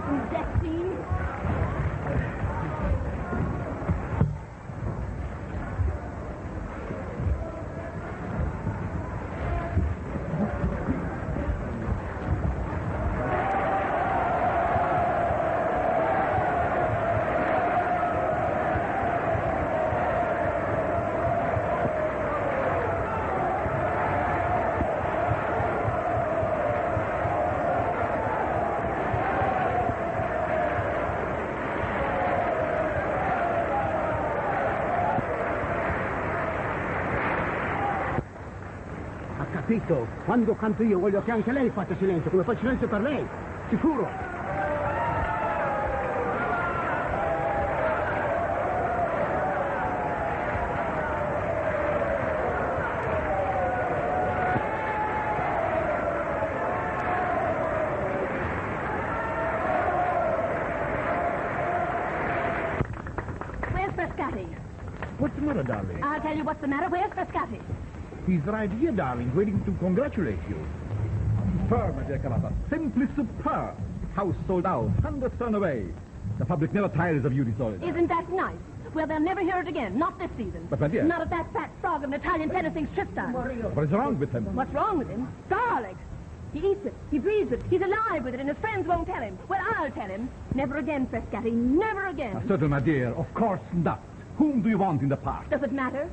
handsome death scene. Capito? Quando canto io voglio che anche lei faccia silenzio, come faccio silenzio per lei. Sicuro. Where's Frascatti? What's the matter, darling? I'll tell you what's the matter. Where's Frascatti? He's right here, darling, waiting to congratulate you. Superb, my dear Carlotta. Simply superb. House sold out. Hundreds turned away. The public never tires of you, Solid. Isn't that nice? Well, they'll never hear it again. Not this season. But, my dear... Not if that fat frog of an Italian tenor sings Tristan. What is wrong with him? What's wrong with him? Garlic. He eats it. He breathes it. He's alive with it, and his friends won't tell him. Well, I'll tell him. Never again, Frascatti. Never again. Certainly, my dear. Of course not. Whom do you want in the park? Does it matter?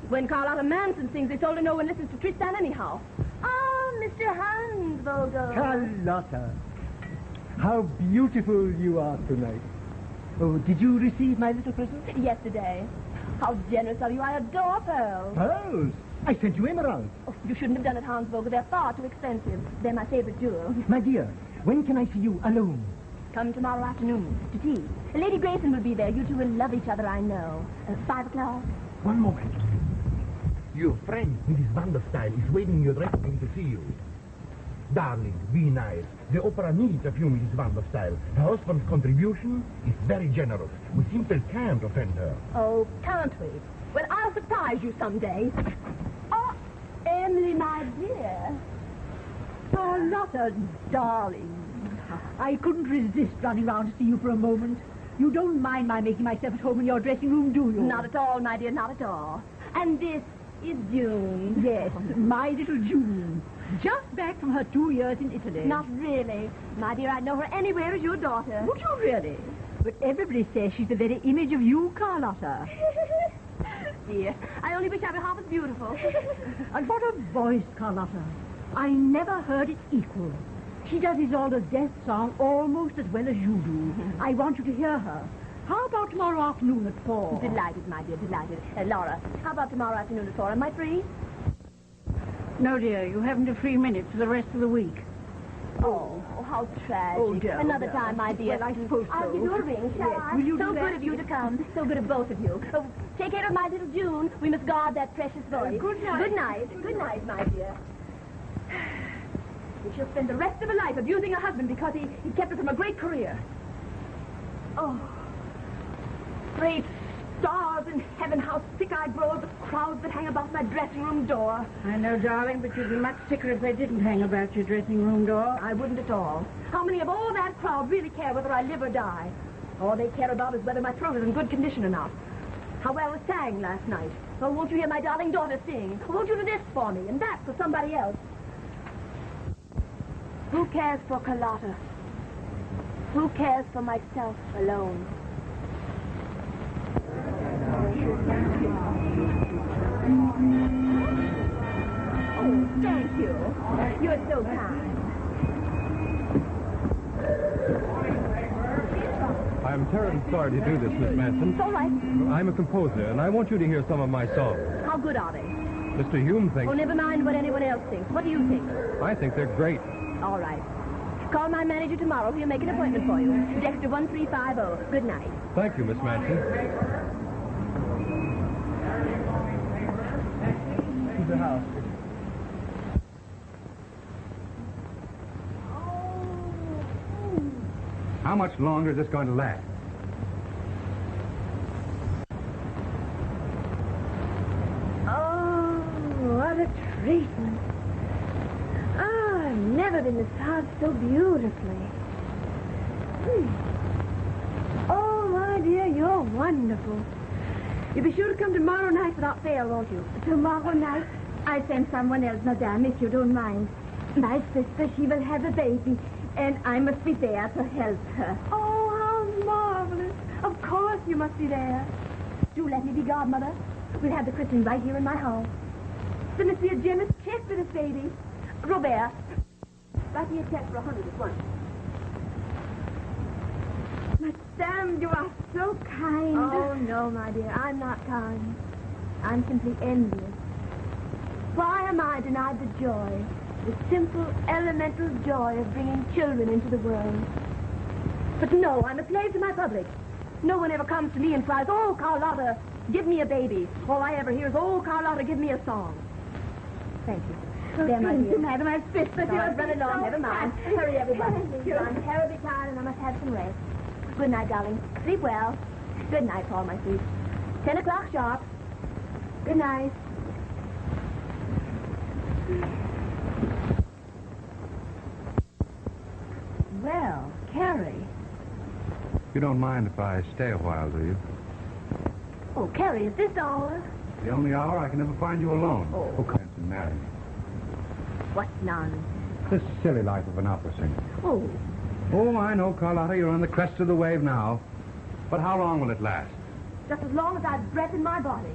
When Carlotta Manson sings, it's all no one listens to Tristan anyhow. Ah, Mr. Hansvogel. Carlotta, how beautiful you are tonight. Oh, did you receive my little present? Yesterday. How generous of you. I adore pearls. Pearls? I sent you emeralds. Oh, you shouldn't have done it, Hansvogel. They're far too expensive. They're my favorite jewel. My dear, when can I see you alone? Come tomorrow afternoon to tea. Lady Grayson will be there. You two will love each other, I know. 5 o'clock. One moment. Your friend, Mrs. Van der Style, is waiting in your dressing room to see you. Darling, be nice. The opera needs a few Mrs. Van der Style. Her husband's contribution is very generous. We simply can't offend her. Oh, can't we? Well, I'll surprise you someday. Oh, Emily, my dear. Carlotta, darling. I couldn't resist running round to see you for a moment. You don't mind my making myself at home in your dressing room, do you? Not at all, my dear, not at all. And this is June. Yes, my little June. Just back from her 2 years in Italy. Not really. My dear, I'd know her anywhere as your daughter. Would you really? But everybody says she's the very image of you, Carlotta. Dear, I only wish I were half as beautiful. And what a voice, Carlotta. I never heard it equal. She does Isolde's death song almost as well as you do. I want you to hear her. How about tomorrow afternoon at 4? Delighted, my dear, delighted. Laura, how about tomorrow afternoon at 4? Am I free? No, dear, you haven't a free minute for the rest of the week. Oh, how tragic. Oh, dear, Another dear. time, my dear. Well, I suppose so. I'll give you a ring, shall Yes. I? Will you so do good that? of you to come. So good of both of you. Oh, take care of my little June. We must guard that precious voice. Good night. Good night. Good night, my dear. And she'll spend the rest of her life abusing her husband because he kept her from a great career. Oh, great stars in heaven, how sick I grow of the crowds that hang about my dressing room door. I know, darling, but you'd be much sicker if they didn't hang about your dressing room door. I wouldn't at all. How many of all that crowd really care whether I live or die? All they care about is whether my throat is in good condition or not. How well it sang last night. Oh, won't you hear my darling daughter sing? Won't you do this for me and that for somebody else? Who cares for Carlotta? Who cares for myself alone? Oh, thank you. You're so kind. I'm terribly sorry to do this, Miss Manson. It's all right. I'm a composer, and I want you to hear some of my songs. How good are they? Mr. Hume Oh, thinks... never mind what anyone else thinks. What do you think? I think they're great. All right. Call my manager tomorrow. He'll make an appointment for you. Dexter 1350. Good night. Thank you, Miss Manson. To the house. How much longer is this going to last? Oh, what a treatment. Oh, I've never been massaged so beautifully. Oh, my dear, you're wonderful. You'll be sure to come tomorrow night without fail, won't you? Tomorrow night, I'll send someone else, madame, if you don't mind. My sister, she will have a baby, and I must be there to help her. Oh, how marvelous. Of course you must be there. Do let me be godmother. We'll have the christening right here in my house. So, Monsieur Jim, check for this baby. Robert, write me a check for 100 at once. Madame, you are so kind. Oh, no, my dear, I'm not kind. I'm simply envious. Why am I denied the joy, the simple, elemental joy of bringing children into the world? But no, I'm a slave to my public. No one ever comes to me and cries, "Oh, Carlotta, give me a baby." All I ever hear is, "Oh, Carlotta, give me a song." Thank you. Oh, There, my thank dear. you, madam. I've spit, but No, you're run along, so never mind. kind. Hurry, everybody. Thank you. I'm terribly tired and I must have some rest. Good night, darling. Sleep well. Good night, Paul, my sweet. 10 o'clock sharp. Good night. Well, Carrie. You don't mind if I stay a while, do you? Oh, Carrie, is this all? The only hour I can ever find you alone. Oh. Who can't marry me? What nonsense. This silly life of an opera singer. Oh, Oh, I know, Carlotta, you're on the crest of the wave now. But how long will it last? just as long as I've breath in my body.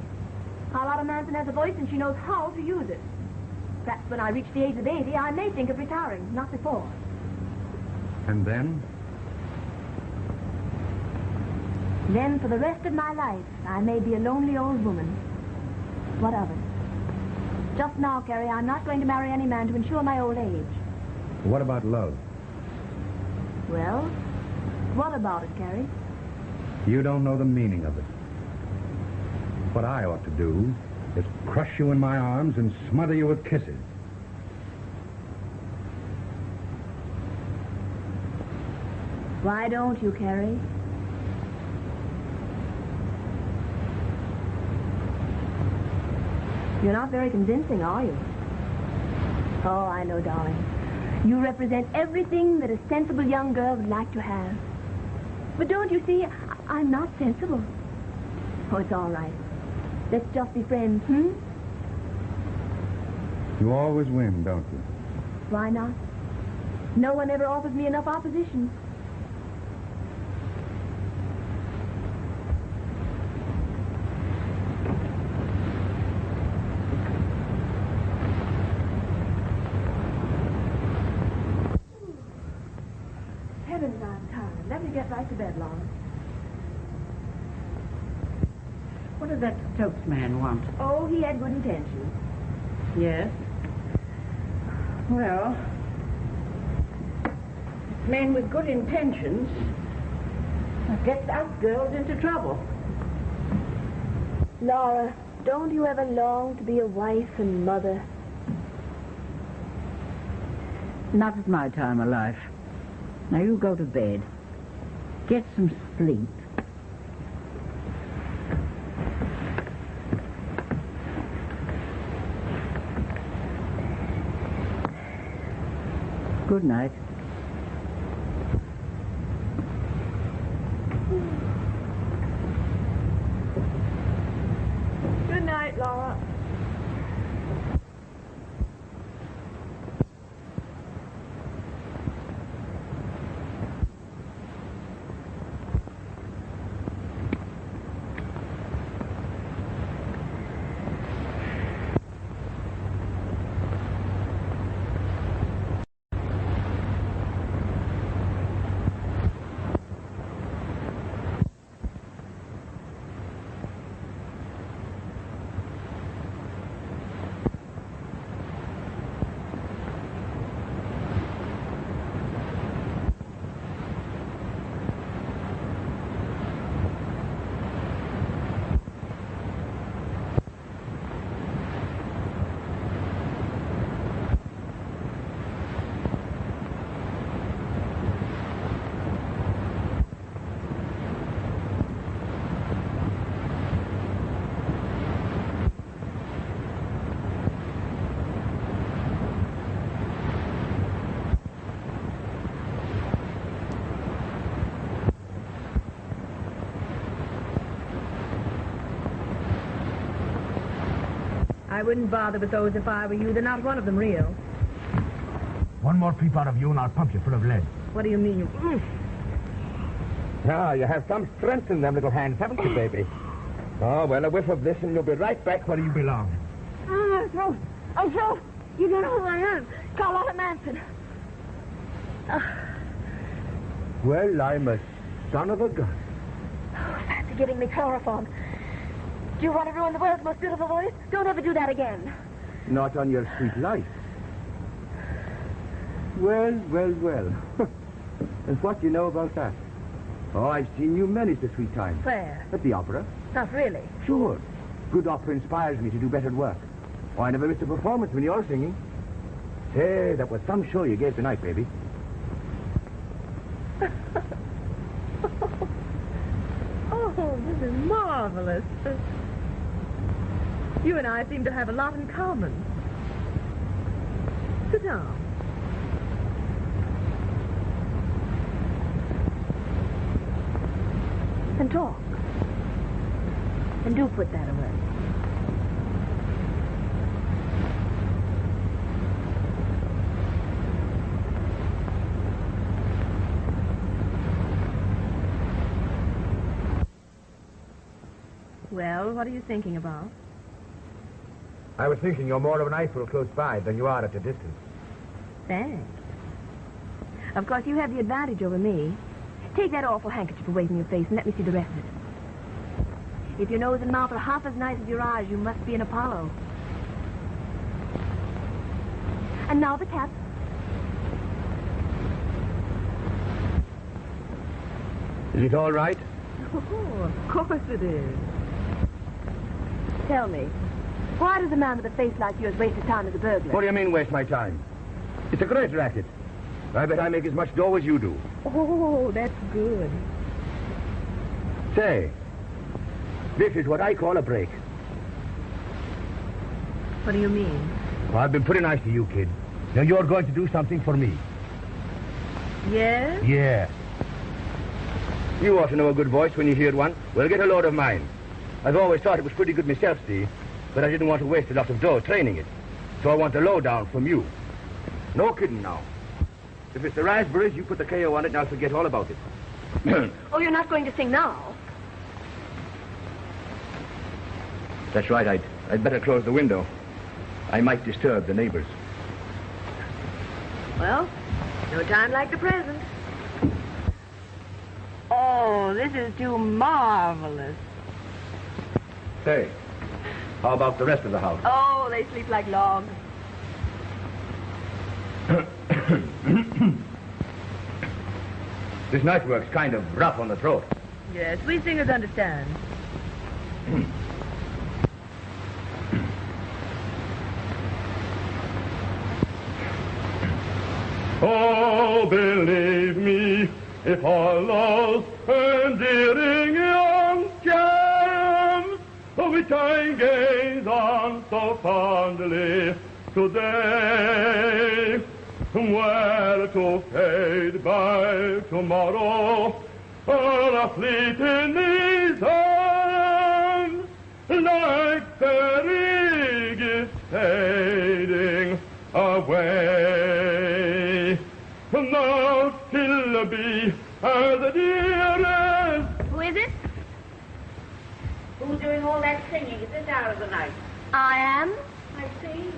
Carlotta Manson has a voice and she knows how to use it. Perhaps when I reach the age of 80, I may think of retiring, not before. And then? Then, for the rest of my life, I may be a lonely old woman. What of it? Just now, Carrie, I'm not going to marry any man to ensure my old age. What about love? Well, what about it, Carrie? You don't know the meaning of it. What I ought to do is crush you in my arms and smother you with kisses. Why don't you, Carrie? You're not very convincing, are you? Oh, I know, darling. You represent everything that a sensible young girl would like to have. But don't you see, I'm not sensible. Oh, it's all right. Let's just be friends, You always win, don't you? Why not? No one ever offers me enough opposition. Heavens, I'm tired. Let me get right to bed, Laura. What does that Stokes man want? Oh, he had good intentions. Yes? Well, men with good intentions get us girls into trouble. Laura, don't you ever long to be a wife and mother? Not at my time of life. Now you go to bed. Get some sleep. Good night. Good night, Laura. I wouldn't bother with those if I were you. They're not one of them real. One more peep out of you and I'll pump you full of lead. What do you mean? Ah, you have some strength in them little hands, haven't you, baby? Oh, well, a whiff of this and you'll be right back where you belong. I'm so... You don't know who I am. Carlotta Manson. Well, I'm a son of a gun. Fancy giving me chloroform. Do you want to ruin the world's most beautiful voice? Don't ever do that again. Not on your sweet life. Well. And what do you know about that? Oh, I've seen you many's the sweet time. Where? At the opera. Not really. Sure. Good opera inspires me to do better work. Oh, I never missed a performance when you're singing. Say, that was some show you gave tonight, baby. Oh, this is marvelous. You and I seem to have a lot in common. Sit down. And talk. And do put that away. Well, what are you thinking about? I was thinking you're more of an eyeful close by than you are at a distance. Thanks. Of course, you have the advantage over me. Take that awful handkerchief away from your face and let me see the rest of it. If your nose and mouth are half as nice as your eyes, you must be an Apollo. And now the cap. Is it all right? Oh, of course it is. Tell me, why does a man with a face like yours waste his time as a burglar? What do you mean, waste my time? It's a great racket. I bet I make as much dough as you do. Oh, that's good. Say, this is what I call a break. What do you mean? Well, I've been pretty nice to you, kid. Now you're going to do something for me. Yes? Yeah. You ought to know a good voice when you hear one. Well, get a load of mine. I've always thought it was pretty good myself, see, but I didn't want to waste a lot of dough training it. So I want the lowdown from you. No kidding now. If it's the raspberries, you put the KO on it and I'll forget all about it. Oh, you're not going to sing now? That's right. I'd better close the window. I might disturb the neighbors. Well, no time like the present. Oh, this is too marvelous. Say, how about the rest of the house? Oh, they sleep like logs. This night work's kind of rough on the throat. Yes, we singers understand. Oh, believe me, if our love's endearing young charms, which I gaze on so fondly today, were to fade by tomorrow, or fleet in these arms, like fairy gifts fading away. Now still be as the dearest. Who is it? Who's doing all that singing at this hour of the night? I am. I see.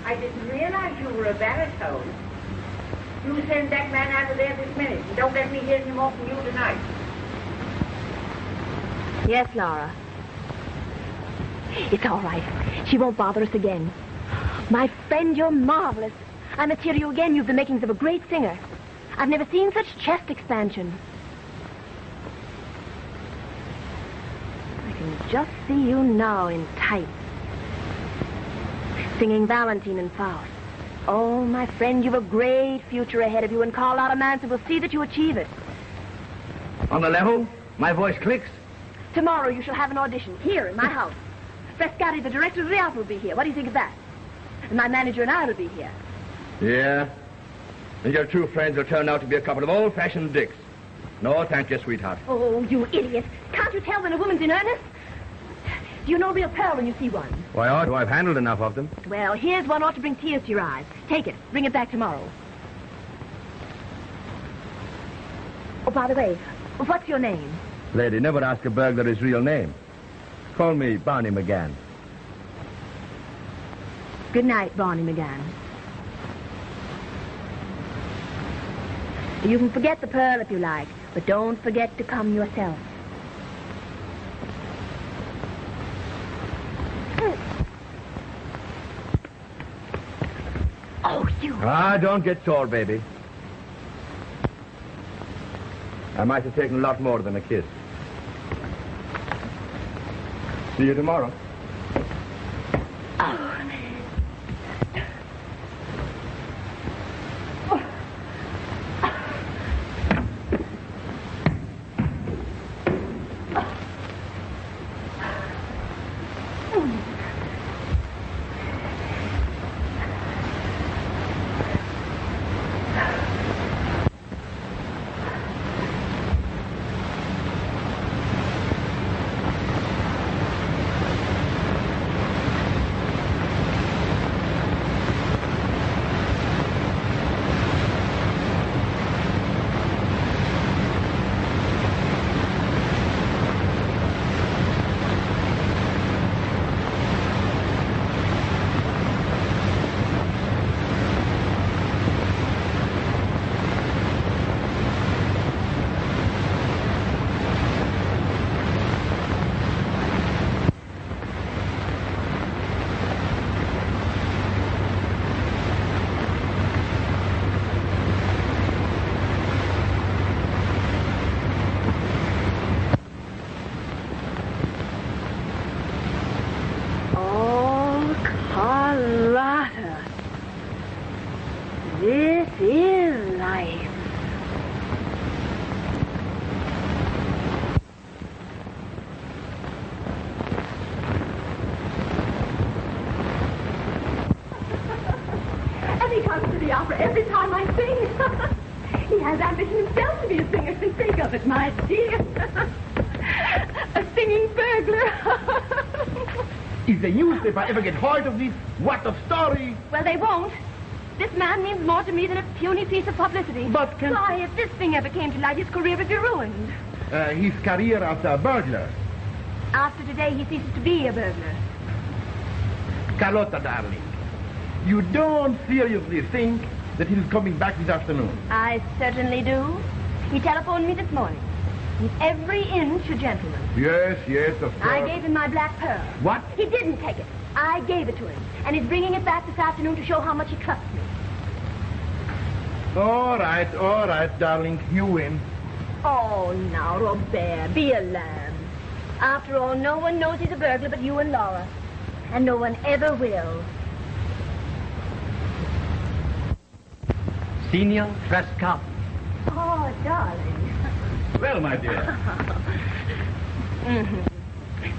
I didn't realize you were a baritone. You send that man out of there this minute, and don't let me hear him off from you tonight. Yes, Laura. It's all right. She won't bother us again. My friend, you're marvelous. I must hear you again. You've the makings of a great singer. I've never seen such chest expansion. I can just see you now in tights. Singing Valentine and Faust. Oh, my friend, you've a great future ahead of you, and Carlotta Manson will see that you achieve it. On the level, my voice clicks. Tomorrow you shall have an audition here in my house. Frescati, the director of the opera, will be here. What do you think of that? And my manager and I will be here. Yeah? And your two friends will turn out to be a couple of old-fashioned dicks. No, thank you, sweetheart. Oh, you idiot. Can't you tell when a woman's in earnest? Do you know a real pearl when you see one? Why, ought to. I've handled enough of them. Well, here's one ought to bring tears to your eyes. Take it. Bring it back tomorrow. Oh, by the way, what's your name? Lady, never ask a burglar his real name. Call me Barney McGann. Good night, Barney McGann. You can forget the pearl if you like, but don't forget to come yourself. Oh, you... Ah, don't get sore, baby. I might have taken a lot more than a kiss. See you tomorrow. Oh. This is life. And he comes to the opera every time I sing. He has ambition himself to be a singer. And think of it, my dear. A singing burglar. If the newspaper ever get hold of this, what a story! Well, they won't. This man means more to me than a puny piece of publicity. But can... Why, if this thing ever came to light, his career would be ruined. His career as a burglar. After today, he ceases to be a burglar. Carlotta, darling, you don't seriously think that he's coming back this afternoon? I certainly do. He telephoned me this morning. He's every inch a gentleman. Yes, of course. I gave him my black pearl. What? He didn't take it. I gave it to him. And he's bringing it back this afternoon to show how much he trusts me. All right, darling. You win. Oh, now, Robert, be a lamb. After all, no one knows he's a burglar but you and Laura. And no one ever will. Signor Fresca. Oh, darling. Well, my dear.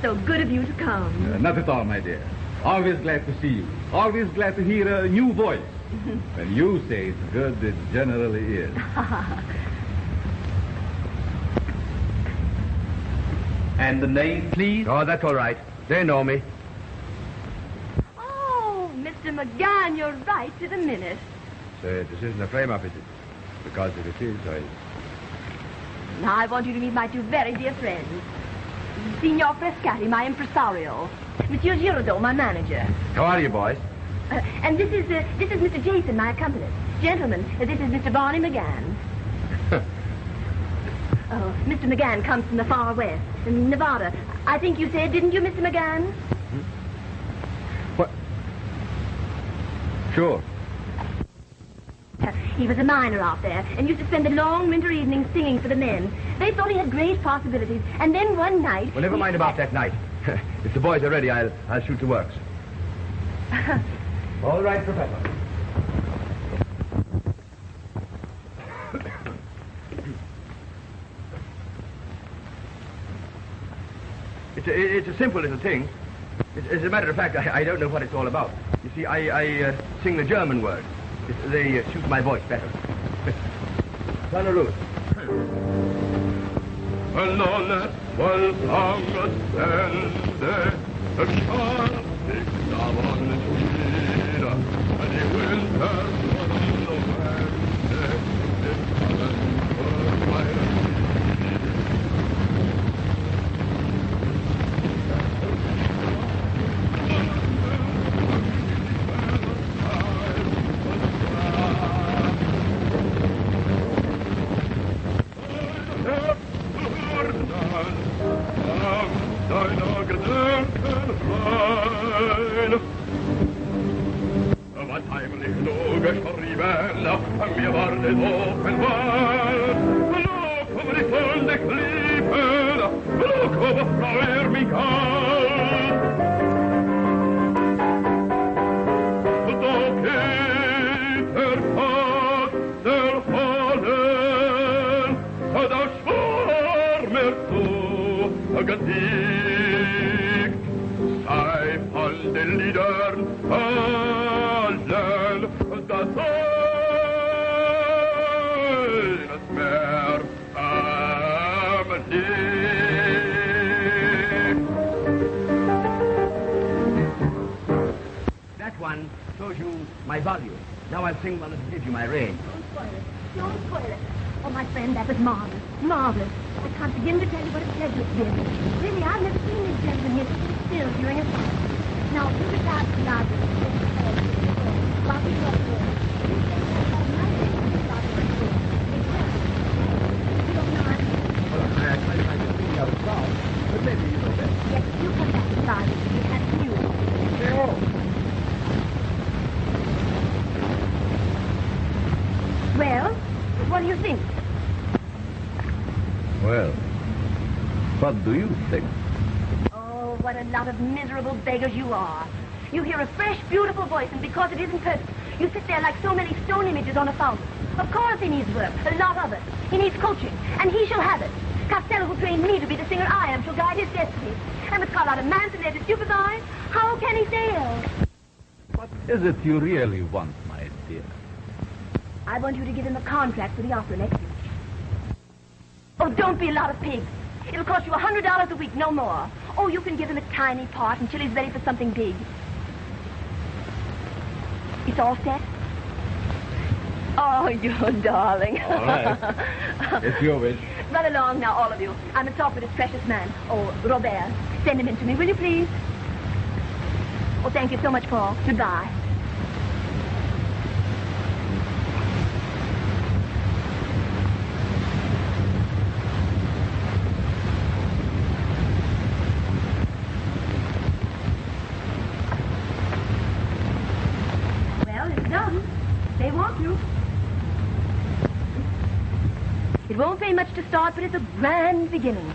So good of you to come. Not at all, my dear. Always glad to see you. Always glad to hear a new voice. When you say it's good, it generally is. And the name, please? Oh, that's all right. They know me. Oh, Mr. McGann, you're right to the minute. This isn't a frame-up, is it? Because if it is, Now I want you to meet my two very dear friends. Signor Frescati, my impresario. Monsieur Giraudot, my manager. How are you, boys? And this is Mr. Jason, my accompanist. Gentlemen, this is Mr. Barney McGann. Oh, Mr. McGann comes from the far west, in Nevada. I think you said, didn't you, Mr. McGann? What? Sure. He was a miner out there and used to spend the long winter evenings singing for the men. They thought he had great possibilities. And then one night... Well, never mind about that night. If the boys are ready, I'll shoot the works. All right, Professor. It's a simple little thing. As a matter of fact, I don't know what it's all about. You see, I sing the German word. They suit my voice better. Sonaroo. And all that was long a Sunday, That one shows you my volume. Now I'll sing one that gives you my range. Don't spoil it. Don't spoil it. Oh, my friend, that was marvelous. Marvelous. I can't begin to tell you what a pleasure it's been. Really, I've never seen this gentleman here sitting still during a song. Now, you just ask the library. While we talk here. You say that's a nice thing to start with. You don't know I'm I just think out of sound, but maybe you know that. Yes, you come back inside. You have you. Oh. Well, what do you think? Well, what do you think? Oh, what a lot of miserable beggars you are. You hear a fresh, beautiful voice, and because it isn't perfect, you sit there like so many stone images on a fountain. Of course he needs work, a lot of it. He needs coaching, and he shall have it. Costello, who trained me to be the singer I am, shall guide his destiny. And with Carlotta Manson there to supervise, how can he fail? What is it you really want, my dear? I want you to give him a contract for the opera next week. Oh, don't be a lot of pigs. It'll cost you $100 a week, no more. Oh, you can give him a tiny part until he's ready for something big. It's all set? Oh, you darling. All right. It's your wish. Run along now, all of you. I'm in talk with this precious man. Oh, Robert. Send him in to me, will you, please? Oh, thank you so much, Paul. Goodbye. Well, it's done. They want you. It won't pay much to start, but it's a grand beginning.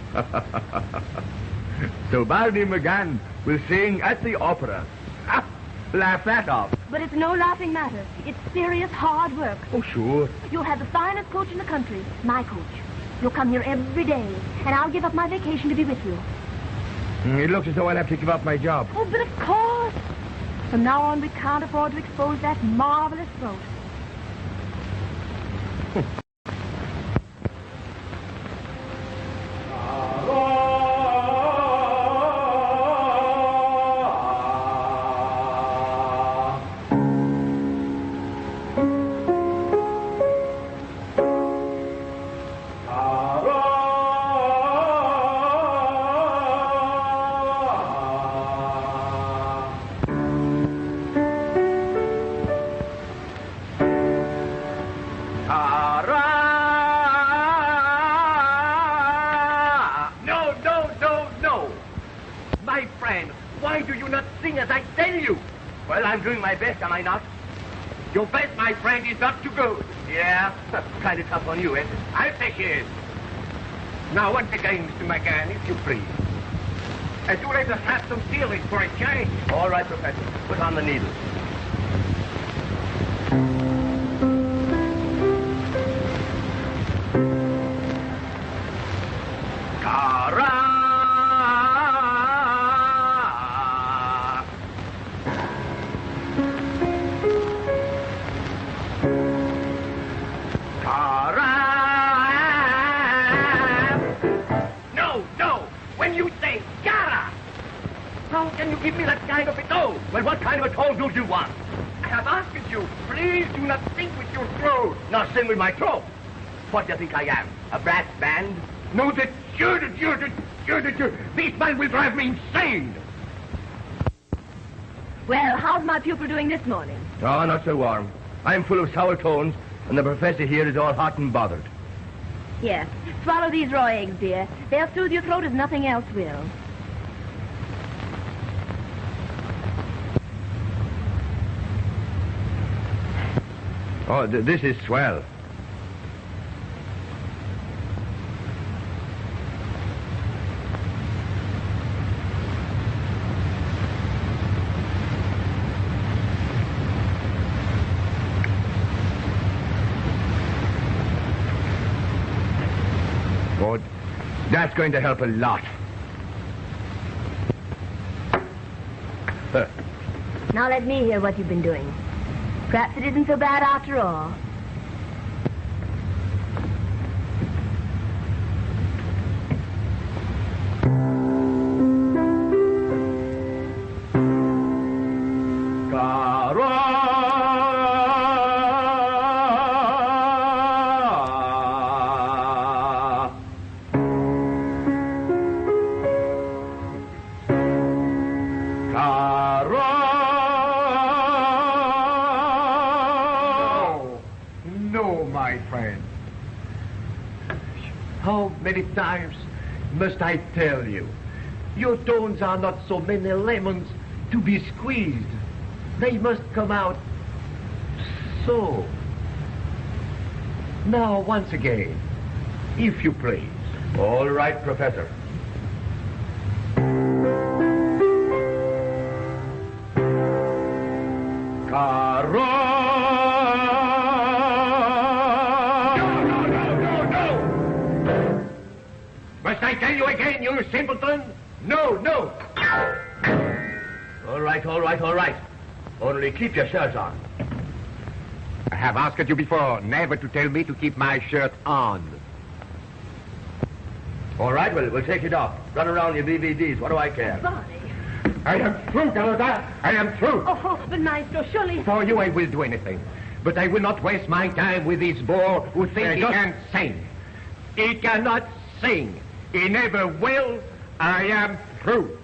So Barney McGann will sing at the opera. Ha! Laugh that off. But it's no laughing matter. It's serious, hard work. Oh, sure. You'll have the finest coach in the country, my coach. You'll come here every day, and I'll give up my vacation to be with you. It looks as though I'll have to give up my job. Oh, but of course. From now on, we can't afford to expose that marvelous throat. Am I not? Your best, my friend, is not too good. Yeah? Kind of tough on you, eh? I'll take it. Now, once again, Mr. McGann, if you please. Do let us have some feeling for a change. All right, Professor. Put on the needle. How can you do you want? I have asked you, please do not sing with your throat. Not sing with my throat. What do you think I am? A brass band? No, that you're. This man will drive me insane. Well, how's my pupil doing this morning? Oh, not so warm. I'm full of sour tones, and the professor here is all hot and bothered. Yes. Swallow these raw eggs, dear. They'll soothe your throat as nothing else will. Oh, this is swell. Oh, that's going to help a lot. Now let me hear what you've been doing. Perhaps it isn't so bad after all. Many times must I tell you, your tones are not so many lemons to be squeezed. They must come out so. Now, once again, if you please. All right, Professor. Must I tell you again, you simpleton? No. All right. Only keep your shirt on. I have asked you before never to tell me to keep my shirt on. All right, well, we'll take it off. Run around your DVDs. What do I care? Barney. I am through, Galata. I am through. Oh, but Maestro, surely... For you, I will do anything. But I will not waste my time with this bore who thinks he can sing. He cannot sing. He never will. I am through.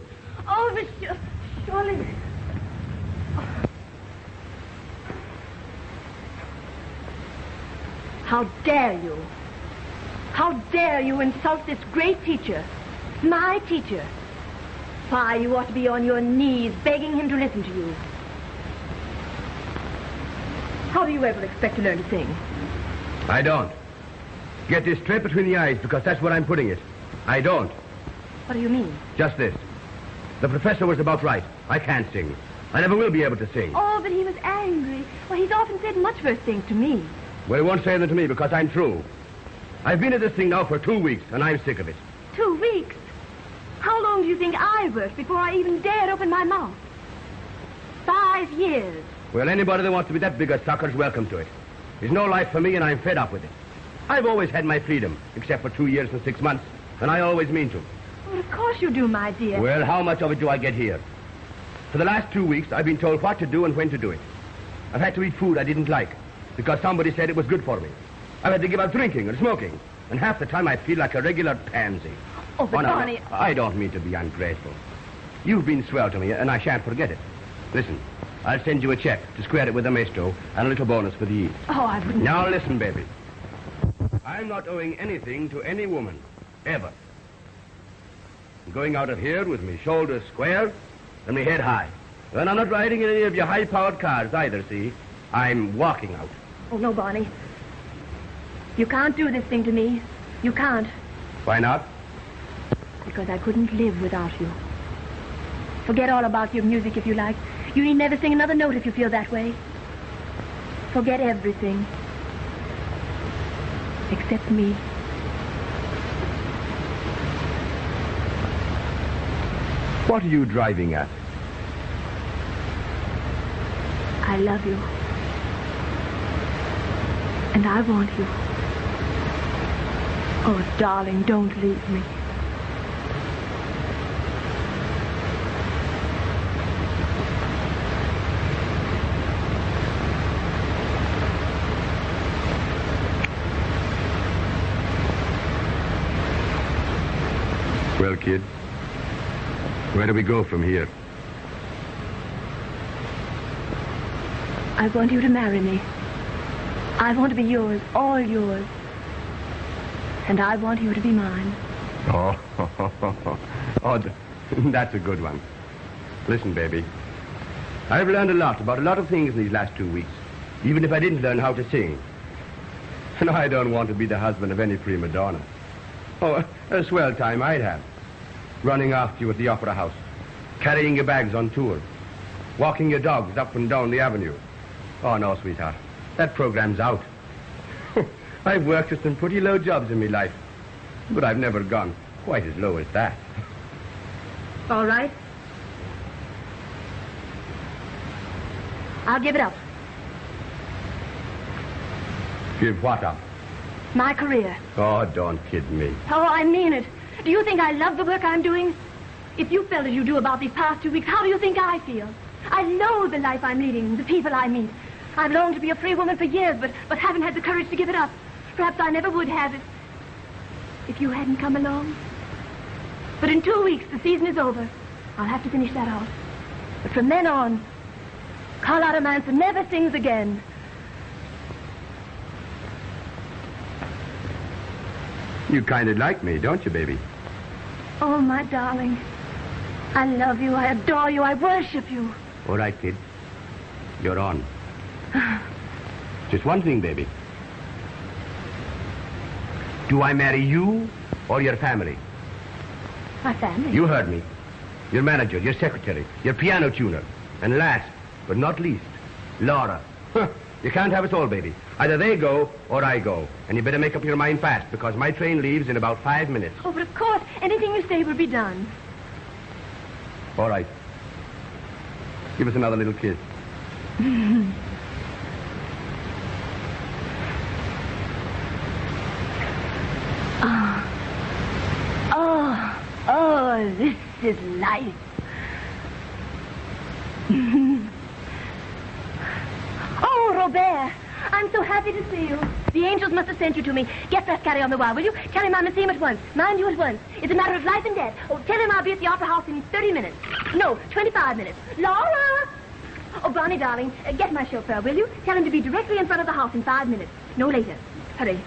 Oh, monsieur, surely... How dare you? How dare you insult this great teacher? My teacher. Why, you ought to be on your knees begging him to listen to you. How do you ever expect to learn to sing? I don't. Get this straight between the eyes, because that's where I'm putting it. I don't. What do you mean? Just this. The professor was about right. I can't sing. I never will be able to sing. Oh, but he was angry. Well, he's often said much worse things to me. Well, he won't say them to me because I'm through. I've been at this thing now for 2 weeks, and I'm sick of it. 2 weeks? How long do you think I worked before I even dared open my mouth? 5 years. Well, anybody that wants to be that big a sucker's welcome to it. There's no life for me, and I'm fed up with it. I've always had my freedom, except for 2 years and 6 months, and I always mean to. Well, of course you do, my dear. Well, how much of it do I get here? For the last 2 weeks, I've been told what to do and when to do it. I've had to eat food I didn't like, because somebody said it was good for me. I've had to give up drinking and smoking, and half the time I feel like a regular pansy. Oh, but no, Barney... I don't mean to be ungrateful. You've been swell to me, and I shan't forget it. Listen, I'll send you a check to square it with the maestro, and a little bonus for the eat. Oh, I wouldn't... Now listen, baby. I'm not owing anything to any woman, ever. I'm going out of here with me shoulders square and me head high. And I'm not riding in any of your high-powered cars either, see? I'm walking out. Oh, no, Barney. You can't do this thing to me. You can't. Why not? Because I couldn't live without you. Forget all about your music if you like. You need never sing another note if you feel that way. Forget everything. Except me. What are you driving at? I love you. And I want you. Oh, darling, don't leave me. Well, kid, where do we go from here? I want you to marry me. I want to be yours, all yours. And I want you to be mine. Oh, that's a good one. Listen, baby. I've learned a lot about a lot of things in these last 2 weeks, even if I didn't learn how to sing. And I don't want to be the husband of any prima donna. Oh, a swell time I'd have. Running after you at the opera house, carrying your bags on tour, walking your dogs up and down the avenue. Oh, no, sweetheart. That program's out. I've worked at some pretty low jobs in my life, but I've never gone quite as low as that. All right. I'll give it up. Give what up? My career. Oh, don't kid me. Oh, I mean it. Do you think I love the work I'm doing? If you felt as you do about these past 2 weeks, how do you think I feel? I loathe the life I'm leading, the people I meet. I've longed to be a free woman for years, but haven't had the courage to give it up. Perhaps I never would have it if you hadn't come along. But in 2 weeks, the season is over. I'll have to finish that off. But from then on, Carlotta Manson never sings again. You kind of like me, don't you, baby? Oh, my darling. I love you, I adore you, I worship you. All right, kid. You're on. Just one thing, baby. Do I marry you or your family? My family? You heard me. Your manager, your secretary, your piano tuner. And last, but not least, Laura. You can't have us all, baby. Either they go or I go. And you better make up your mind fast, because my train leaves in about 5 minutes. Oh, but of course, anything you say will be done. All right. Give us another little kiss. Oh, this is life. Oh, Robert, I'm so happy to see you. The angels must have sent you to me. Get Frascati on the wire, will you? Tell him I'm to see him at once. Mind you, at once. It's a matter of life and death. Oh, tell him I'll be at the Opera House in 30 minutes. No, 25 minutes. Laura! Oh, Bonnie, darling, get my chauffeur, will you? Tell him to be directly in front of the house in 5 minutes. No later. Hurry.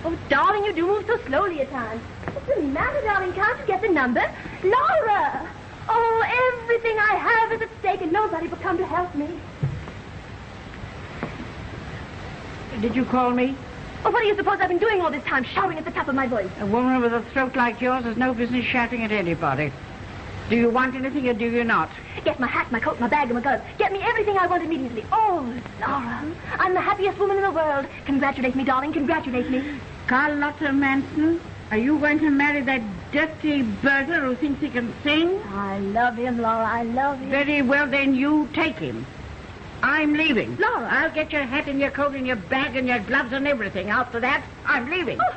Oh, darling, you do move so slowly at times. What's the matter, darling? Can't you get the number? Laura! Oh, everything I have is at stake, and nobody will come to help me. Did you call me? Oh, what do you suppose I've been doing all this time, shouting at the top of my voice? A woman with a throat like yours has no business shouting at anybody. Do you want anything or do you not? Get my hat, my coat, my bag, and my gloves. Get me everything I want immediately. Oh, Laura, I'm the happiest woman in the world. Congratulate me, darling, congratulate me. Carlotta Manson, are you going to marry that dirty burglar who thinks he can sing? I love him, Laura, I love him. Very well, then you take him. I'm leaving. Laura, I'll get your hat and your coat and your bag and your gloves and everything. After that, I'm leaving. Oh.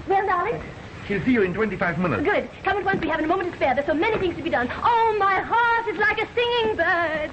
Well, darling? She'll see you in 25 minutes. Good. Come at once. We haven't a moment to spare. There's so many things to be done. Oh, my heart is like a singing bird.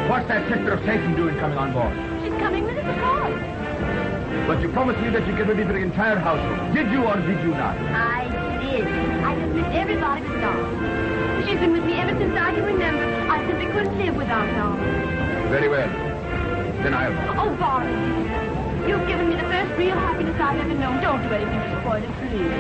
What's that sister of Satan doing coming on board? She's coming with us, of course. But you promised me that you'd get ready for the entire household. Did you or did you not? I did. I dismissed everybody but Laura. She's been with me ever since I can remember. I simply couldn't live without Laura. Very well. Then I'll... Oh, Barney, dear. You've given me the first real happiness I've ever known. Don't do anything to spoil it, please.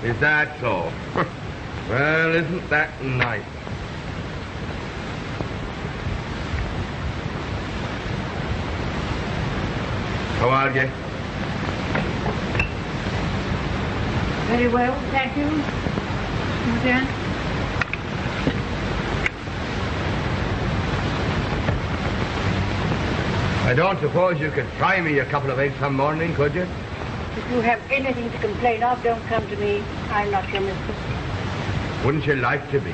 Is that so? Well, isn't that nice? How are you? Very well, thank you. Madame? I don't suppose you could fry me a couple of eggs some morning, could you? If you have anything to complain of, don't come to me. I'm not your mistress. Wouldn't you like to be?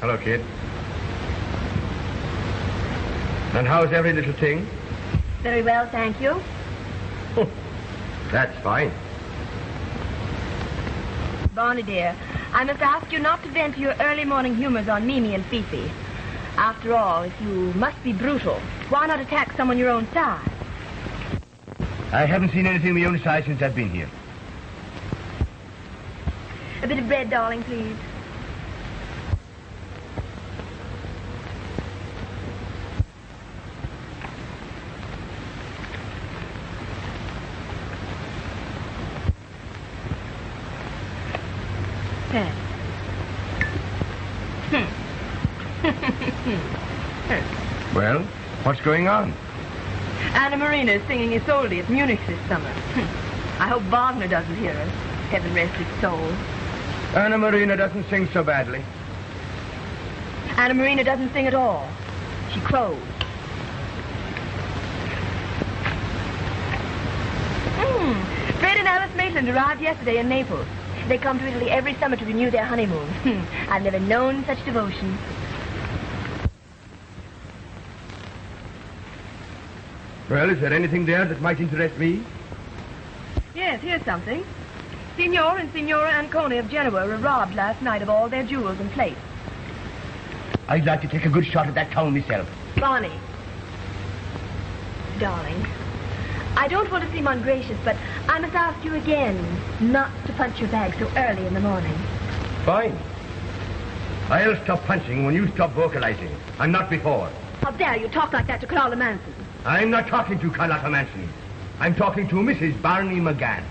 Hello, kid. And how's every little thing? Very well, thank you. That's fine. Barney, dear, I must ask you not to vent your early morning humors on Mimi and Fifi. After all, if you must be brutal, why not attack someone your own size? I haven't seen anything my own size since I've been here. A bit of bread, darling, please. Well, what's going on? Anna Marina is singing Isolde at Munich this summer. I hope Wagner doesn't hear us. Heaven rest his soul. Anna Marina doesn't sing so badly. Anna Marina doesn't sing at all. She crows. Fred and Alice Maitland arrived yesterday in Naples. They come to Italy every summer to renew their honeymoon. I've never known such devotion. Well, is there anything there that might interest me? Yes, here's something. Signor and Signora Anconi of Genoa were robbed last night of all their jewels and plate. I'd like to take a good shot at that town myself. Bonnie. Darling, I don't want to seem ungracious, but I must ask you again not to punch your bag so early in the morning. Fine. I'll stop punching when you stop vocalizing, and not before. How dare you talk like that to Carla Manson? I'm not talking to Carlotta Manson. I'm talking to Mrs. Barney McGann.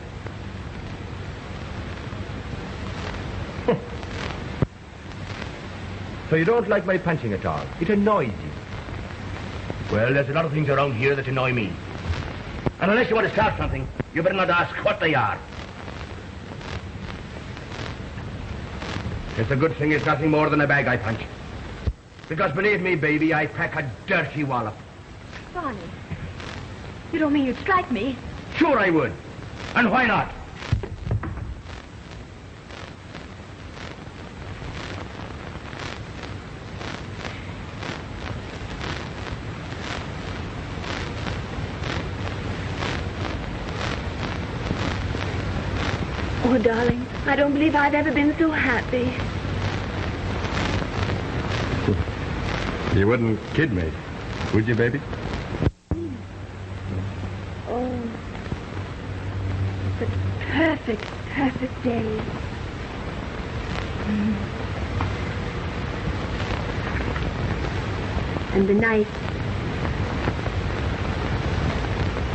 So you don't like my punching at all? It annoys you. Well, there's a lot of things around here that annoy me. And unless you want to start something, you better not ask what they are. It's a good thing it's nothing more than a bag I punch. Because believe me, baby, I pack a dirty wallop. Barney, you don't mean you'd strike me? Sure I would. And why not? Oh, darling, I don't believe I've ever been so happy. You wouldn't kid me, would you, baby? Oh, the perfect, perfect day. And the nights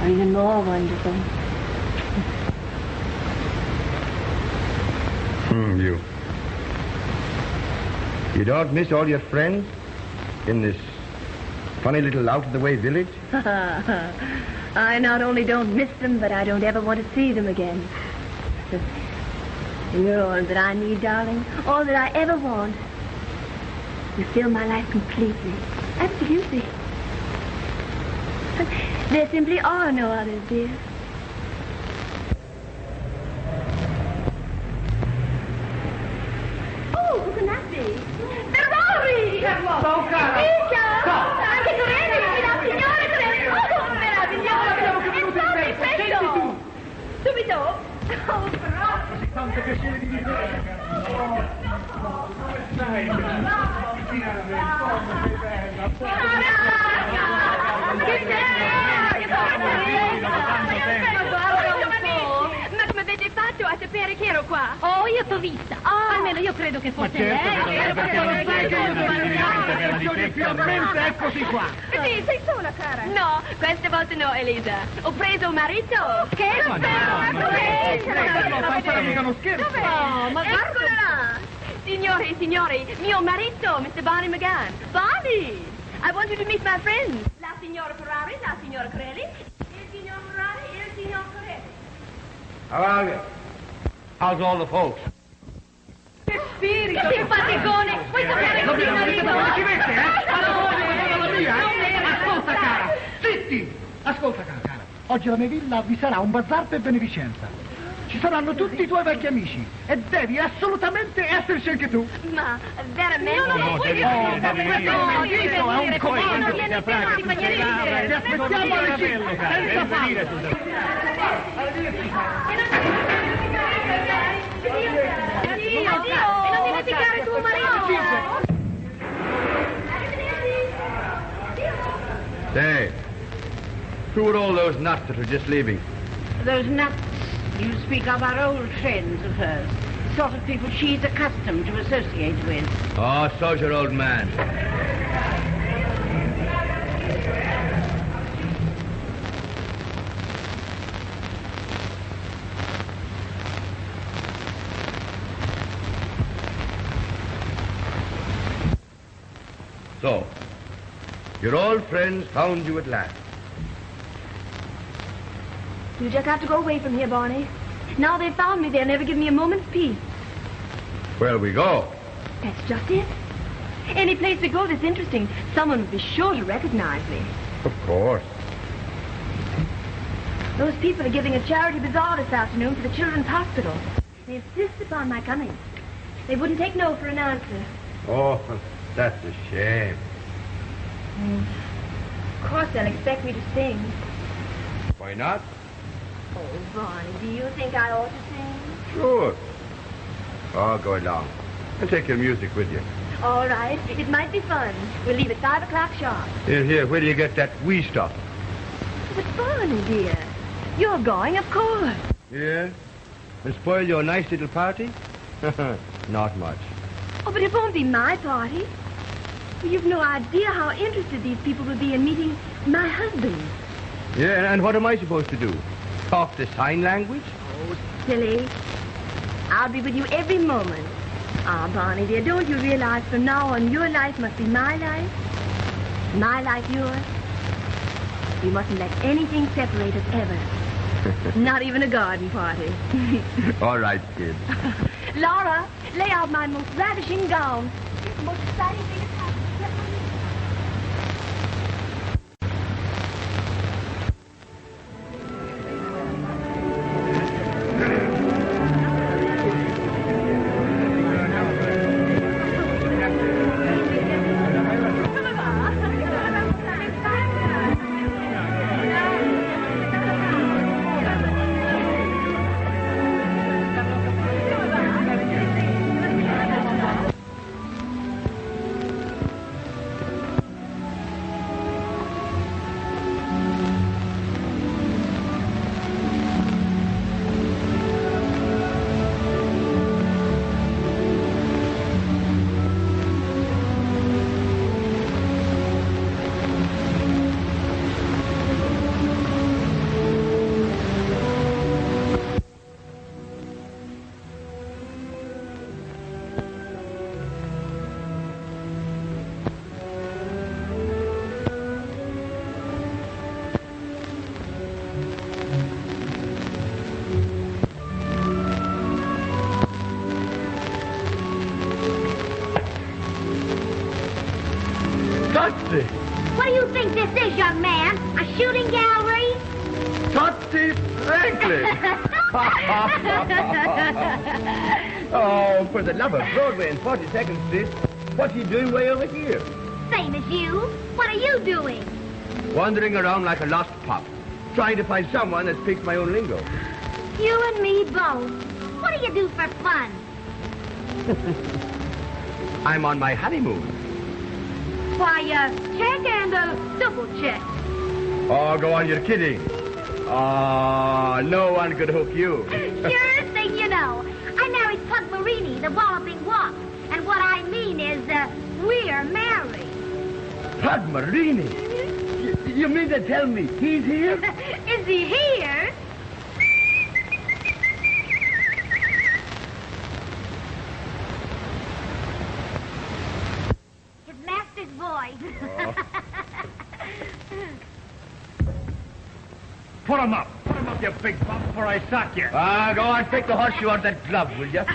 are even more wonderful. You don't miss all your friends in this funny little out-of-the-way village? I not only don't miss them, but I don't ever want to see them again. You're all that I need, darling. All that I ever want. You fill my life completely. Absolutely. There simply are no others, dear. Oh, who can that be? Ferrari! Anche Corelli, la signora Corelli! Oh, meraviglioso! Entrate, presto! Subito! Oh, Ferrari! Tanto piacere di vedere. Ma come avete fatto a sapere che ero qua? Oh, io t'ho vista. Almeno io credo che fosse lei. Perché non sai che io devo finalmente eccoci qua. Sì, sei sola, cara? No, questa volta no, Elisa. Ho preso un marito. Che mica uno scherzo. Dov'è? Ma eccolo là. Signori, mio marito, Mr. Barney McGann. Barney! I want you to meet my friends. La signora Ferrari, la signora Corelli, il signor Ferrari, il signor Corelli. How are you? How's all the folks? Che spirito! Che simpaticone! Vuoi sapere come il marito? Ascolta, cara. Zitti! Ascolta, cara. Oggi alla mia villa vi sarà un bazar per beneficenza. Ci saranno tutti i tuoi vecchi amici e devi assolutamente esserci anche tu. Ma veramente? No, devi venire. È un comando. Non viene niente, fa niente. Ti aspettiamo alle 5, senza fallo. Addio! E non dimenticare tuo marito! Say, who are all those nuts that are just leaving? Those nuts you speak of are old friends of hers. The sort of people she's accustomed to associate with. Oh, so's your old man. So, your old friends found you at last. You just have to go away from here, Barney. Now they've found me, they'll never give me a moment's peace. Where'll we go? That's just it. Any place we go that's interesting, someone would be sure to recognize me. Of course. Those people are giving a charity bazaar this afternoon for the children's hospital. They insist upon my coming. They wouldn't take no for an answer. Oh, that's a shame. Of course they'll expect me to sing. Why not? Oh, Barney, do you think I ought to sing? Sure. Oh, go along. And take your music with you. All right. It might be fun. We'll leave at 5 o'clock sharp. Here, where do you get that wee stuff? But Barney, dear, you're going, of course. Yeah? And spoil your nice little party? Not much. Oh, but it won't be my party. You've no idea how interested these people will be in meeting my husband. Yeah, and what am I supposed to do? Talk the sign language? Oh, silly. I'll be with you every moment. Ah, Barney, dear, don't you realize from now on your life must be my life? My life yours? You mustn't let anything separate us ever. Not even a garden party. All right, kid. Laura, lay out my most ravishing gown. It's the most exciting thing that's happened. Tootsie! What do you think this is, young man? A shooting gallery? Tootsie Franklin! Oh, for the love of Broadway and 42nd Street, what's he doing way over here? Same as you. What are you doing? Wandering around like a lost pup, trying to find someone that speaks my own lingo. You and me both. What do you do for fun? I'm on my honeymoon. Why, check and double check. Oh, go on, you're kidding. Oh, no one could hook you. Sure thing you know. I married Pug Marini, the walloping walk. And what I mean is, we're married. Pug Marini? You mean to tell me he's here? Is he here? His master's boy. Put him up, you big bum, before I sock you. Go on, take the horseshoe out of that glove, will you?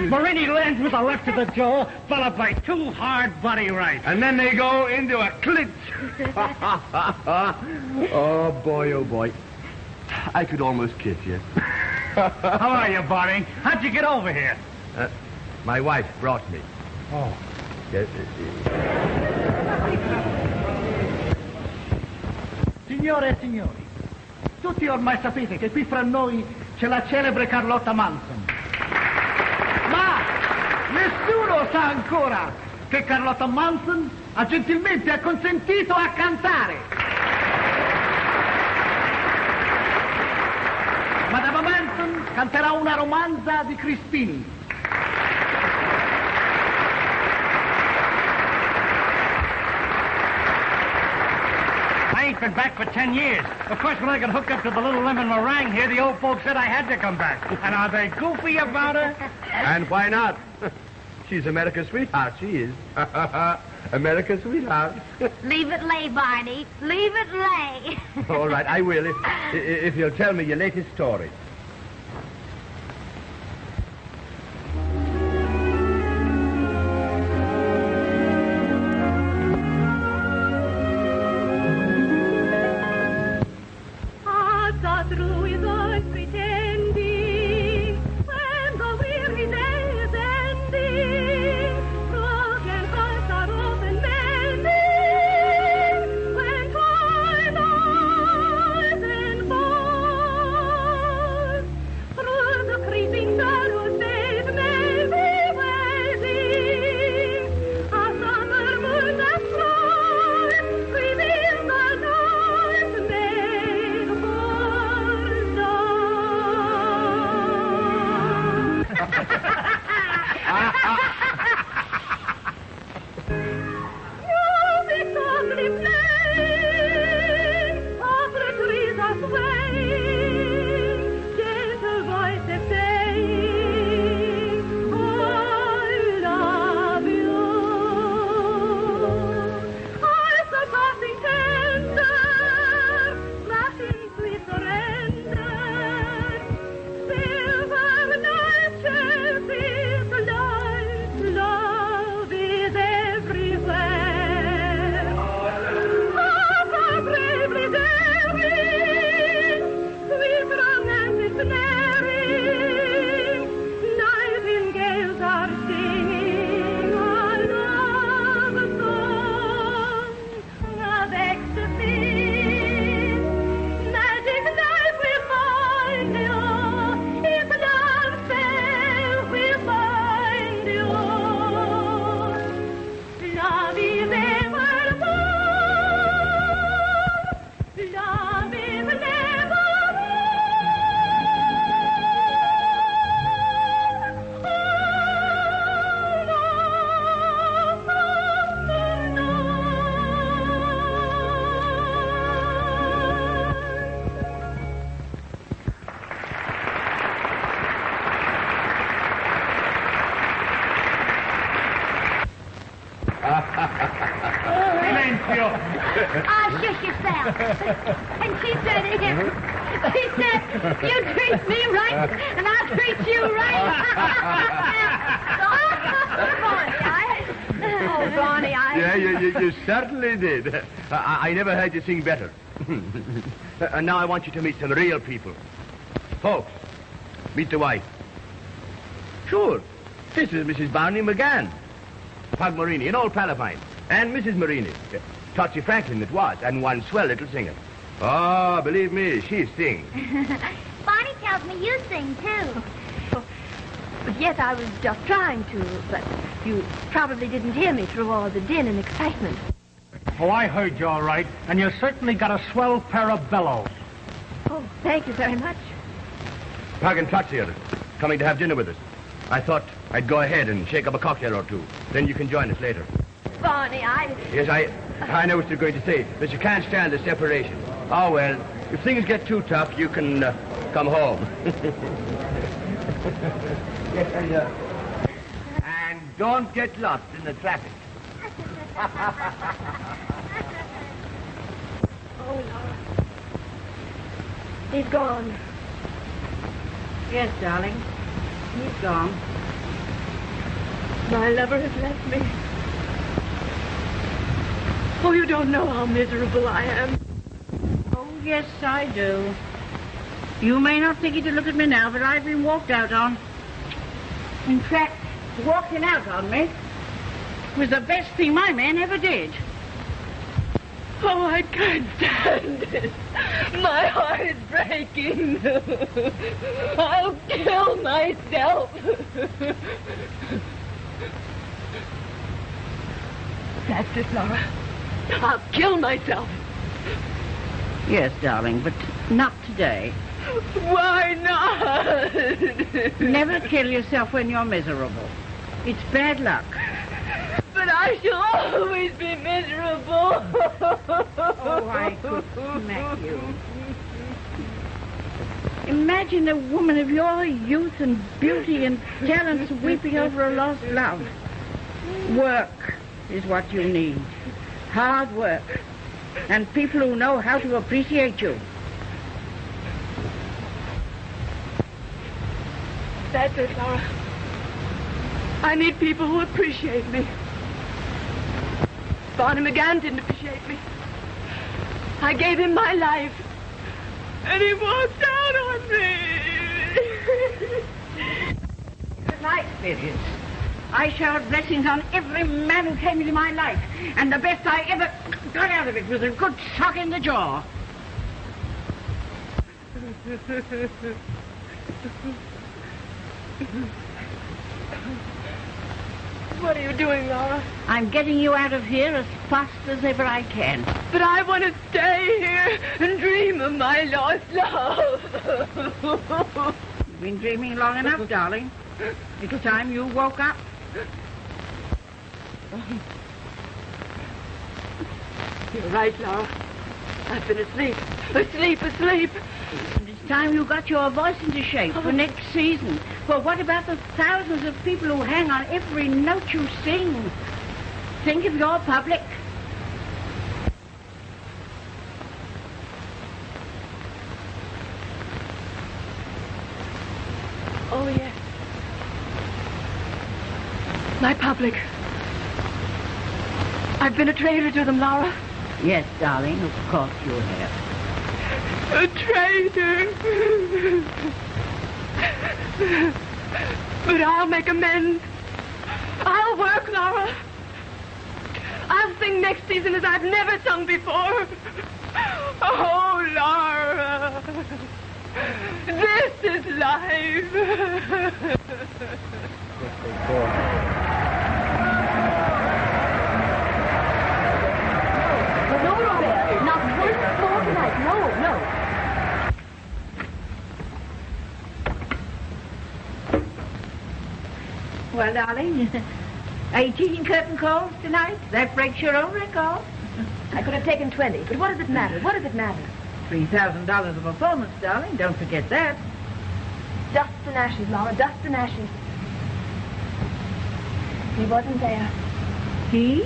Marini lands with a left to the jaw, followed by 2 hard body rights. And then they go into a clinch. Oh, boy. I could almost kiss you. How are you, Barney? How'd you get over here? My wife brought me. Oh. Yes, Signore e signori, tutti ormai sapete che qui fra noi c'è la celebre Carlotta Manson. Ma nessuno sa ancora che Carlotta Manson ha gentilmente acconsentito a cantare. Madame Manson canterà una romanza di Crispini. I ain't been back for 10 years. Of course, when I got hooked up to the little lemon meringue here, the old folks said I had to come back. And are they goofy about her? And why not? She's America's sweetheart, she is. America's sweetheart. Leave it lay, Barney. Leave it lay. All right, I will, if you'll tell me your latest story. Silenzio! Ah, shush yourself. And she said, you treat me right, and I'll treat you right. Oh, Barney, Yeah, you certainly did. I never heard you sing better. And now I want you to meet some real people. Folks, meet the wife. Sure, this is Mrs. Barney McGann. Pug Marini, an old pal of mine. And Mrs. Marini. Totsie Franklin it was, and one swell little singer. Oh, believe me, she sings. Barney tells me you sing, too. Yes, I was just trying to, but you probably didn't hear me through all the din and excitement. Oh, I heard you all right, and you certainly got a swell pair of bellows. Oh, thank you very much. Pug and Totsie are coming to have dinner with us. I thought I'd go ahead and shake up a cocktail or two. Then you can join us later. Barney, Yes, I know what you're going to say, but you can't stand the separation. Oh, well, if things get too tough, you can come home. Yes, and don't get lost in the traffic. Oh, Laura. He's gone. Yes, darling. He's gone. My lover has left me. Oh, you don't know how miserable I am. Oh, yes, I do. You may not think it to look at me now, but I've been walked out on. In fact, walking out on me was the best thing my man ever did. Oh, I can't stand it. My heart is breaking. I'll kill myself. That's it, Laura. I'll kill myself. Yes, darling, but not today. Why not? Never kill yourself when you're miserable. It's bad luck. But I shall always be miserable. Oh, I could smack you. Imagine a woman of your youth and beauty and talents weeping over a lost love. Work is what you need. Hard work. And people who know how to appreciate you. That's it, Laura. I need people who appreciate me. Barney McGann didn't appreciate me. I gave him my life, and he walked out on me. It was my experience. I showered blessings on every man who came into my life, and the best I ever got out of it was a good sock in the jaw. What are you doing, Laura? I'm getting you out of here as fast as ever I can. But I want to stay here and dream of my lost love. You've been dreaming long enough, darling. It's time you woke up. You're right, Laura. I've been asleep. Asleep. And it's time you got your voice into shape for next season. Well, what about the thousands of people who hang on every note you sing? Think of your public. Oh, yes. My public. I've been a traitor to them, Laura. Yes, darling, of course you have. A traitor. But I'll make amends. I'll work, Laura. I'll sing next season as I've never sung before. Oh, Laura. This is life. No, Robert. Not one more tonight. No. Well, darling, 18 curtain calls tonight. That breaks your own record. I could have taken 20, but what does it matter? $3,000 a performance, darling. Don't forget that. Dust and ashes, Laura, dust and ashes. He wasn't there. He?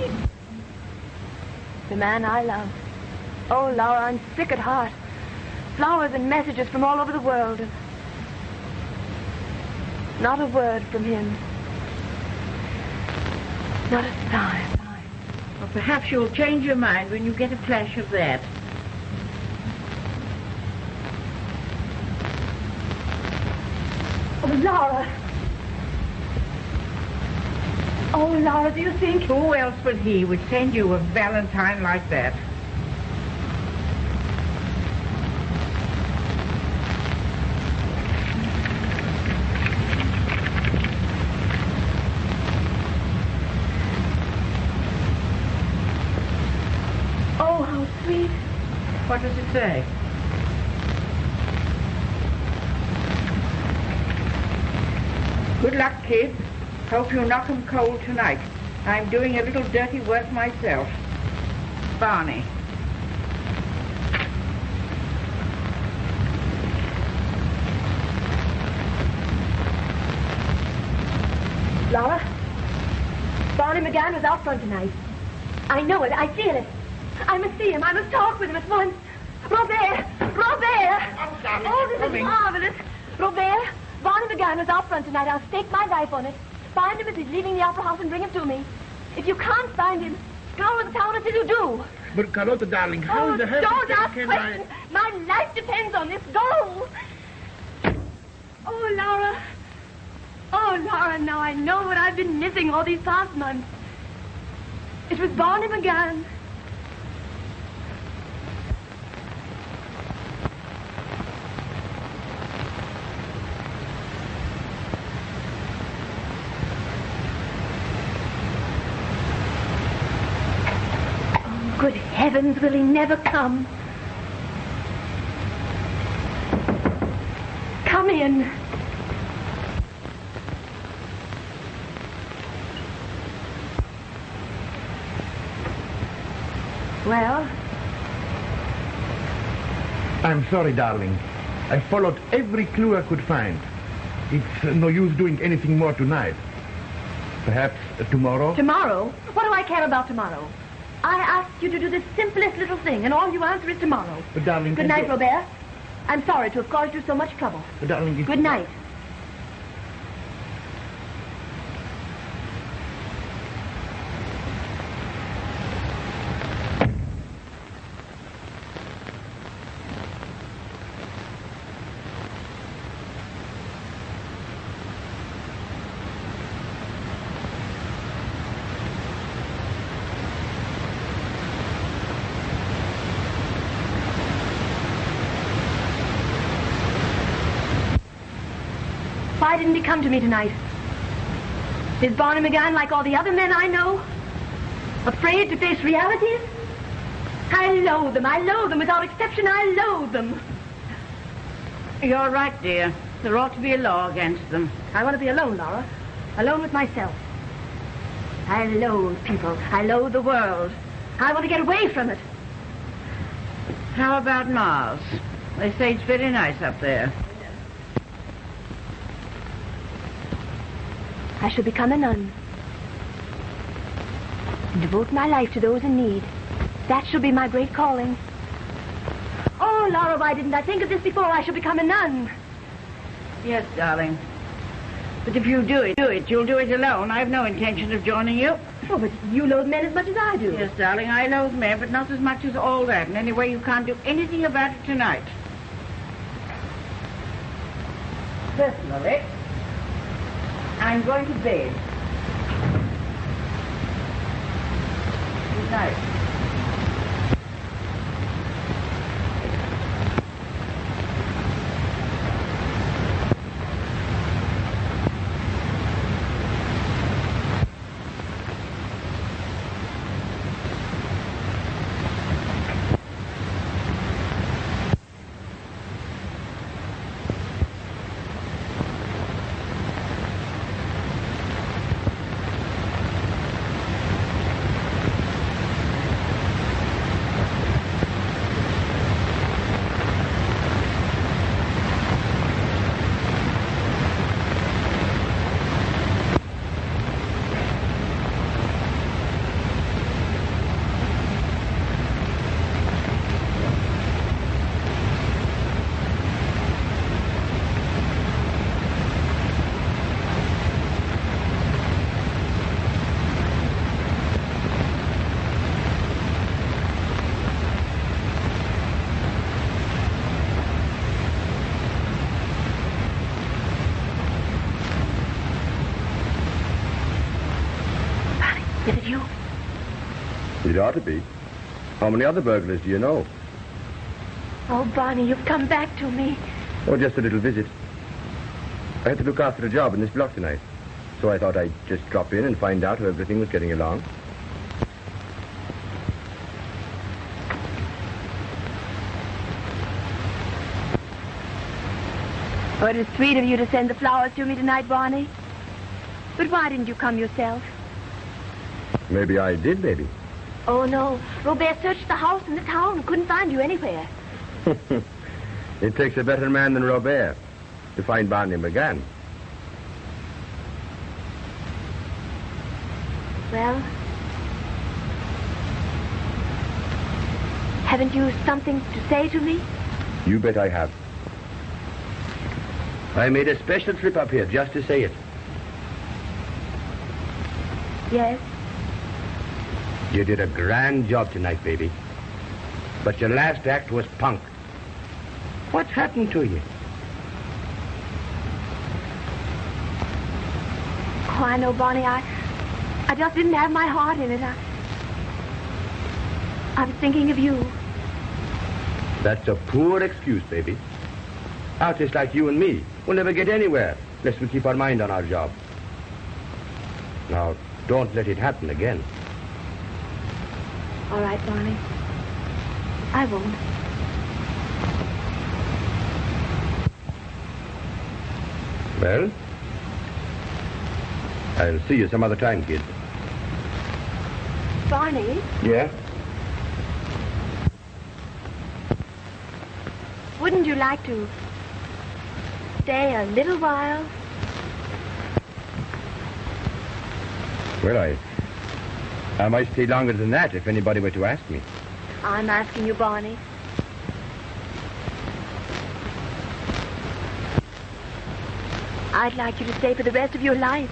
The man I love. Oh, Laura, I'm sick at heart. Flowers and messages from all over the world. Not a word from him. Not a sign. Well, perhaps you'll change your mind when you get a flash of that. Oh, Laura. Oh, Laura, do you think... Who else but he would send you a valentine like that? Oh, how sweet. What does it say? Good luck, kid. Hope you knock 'em cold tonight. I'm doing a little dirty work myself. Barney. Laura, Barney McGann was out front tonight. I know it. I feel it. I must see him. I must talk with him at once. Robert! Robert! Oh, this is marvelous. Robert, Barney McGann was out front tonight. I'll stake my life on it. Find him as he's leaving the opera house and bring him to me. If you can't find him, go to the town until you do. But Carlotta, darling, how the hell don't ask can questions. My life depends on this. Go! Oh, Laura. Oh, Laura, now I know what I've been missing all these past months. It was Barney McGann. Good heavens, will he never come? Come in. Well? I'm sorry, darling. I followed every clue I could find. It's no use doing anything more tonight. Perhaps tomorrow? Tomorrow? What do I care about tomorrow? I asked you to do the simplest little thing, and all you answer is tomorrow. But, darling... Good night, Robert. I'm sorry to have caused you so much trouble. But, darling... Good night. Why didn't he come to me tonight? Is Barney McGann like all the other men I know? Afraid to face realities? I loathe them. I loathe them. Without exception, I loathe them. You're right, dear. There ought to be a law against them. I want to be alone, Laura. Alone with myself. I loathe people. I loathe the world. I want to get away from it. How about Mars? They say it's very nice up there. I shall become a nun. And devote my life to those in need. That shall be my great calling. Oh, Laura, why didn't I think of this before? I shall become a nun. Yes, darling. But if you do it, you'll do it alone. I've no intention of joining you. Oh, but you loathe men as much as I do. Yes, darling, I loathe men, but not as much as all that. And anyway, you can't do anything about it tonight. Personally, I'm going to bed. Good night. It ought to be. How many other burglars do you know? Oh, Barney, you've come back to me. Oh, just a little visit. I had to look after a job in this block tonight. So I thought I'd just drop in and find out how everything was getting along. Oh, it was sweet of you to send the flowers to me tonight, Barney. But why didn't you come yourself? Maybe I did, maybe. Oh, no. Robert searched the house and the town and couldn't find you anywhere. It takes a better man than Robert to find Barney McGann. Well, haven't you something to say to me? You bet I have. I made a special trip up here just to say it. Yes? You did a grand job tonight, baby. But your last act was punk. What's happened to you? Oh, I know, Barney. I just didn't have my heart in it. I was thinking of you. That's a poor excuse, baby. Artists like you and me will never get anywhere unless we keep our mind on our job. Now, don't let it happen again. All right, Barney. I won't. Well, I'll see you some other time, kid. Barney? Yeah? Wouldn't you like to stay a little while? Well, I might stay longer than that if anybody were to ask me. I'm asking you, Barney. I'd like you to stay for the rest of your life.